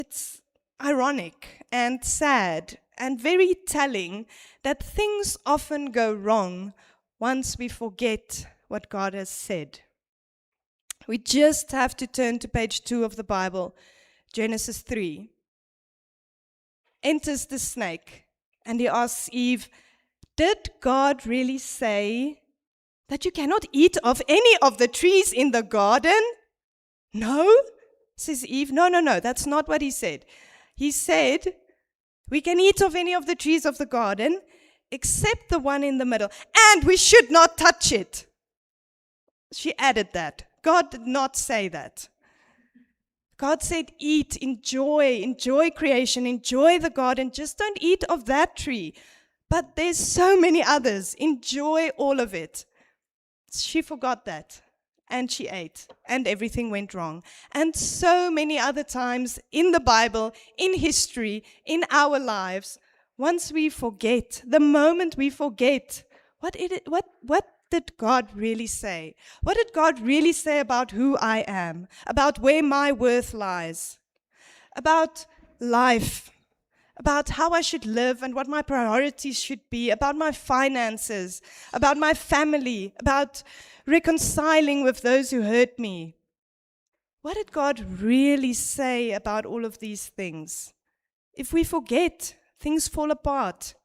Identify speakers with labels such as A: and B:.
A: it's ironic and sad and very telling that things often go wrong once we forget what God has said. We just have to turn to page 2 of the Bible, Genesis 3. Enters the snake, and he asks Eve, "Did God really say that you cannot eat of any of the trees in the garden?" "No," says Eve. No, that's not what he said. He said, "We can eat of any of the trees of the garden, except the one in the middle, and we should not touch it." She added that. God did not say that. God said, eat, enjoy creation, enjoy the garden. Just don't eat of that tree. But there's so many others. Enjoy all of it. She forgot that. And she ate. And everything went wrong. And so many other times in the Bible, in history, in our lives, once we forget, the moment we forget, what did God really say? What did God really say about who I am? About where my worth lies? About life? About how I should live and what my priorities should be? About my finances? About my family? About reconciling with those who hurt me? What did God really say about all of these things? If we forget, things fall apart.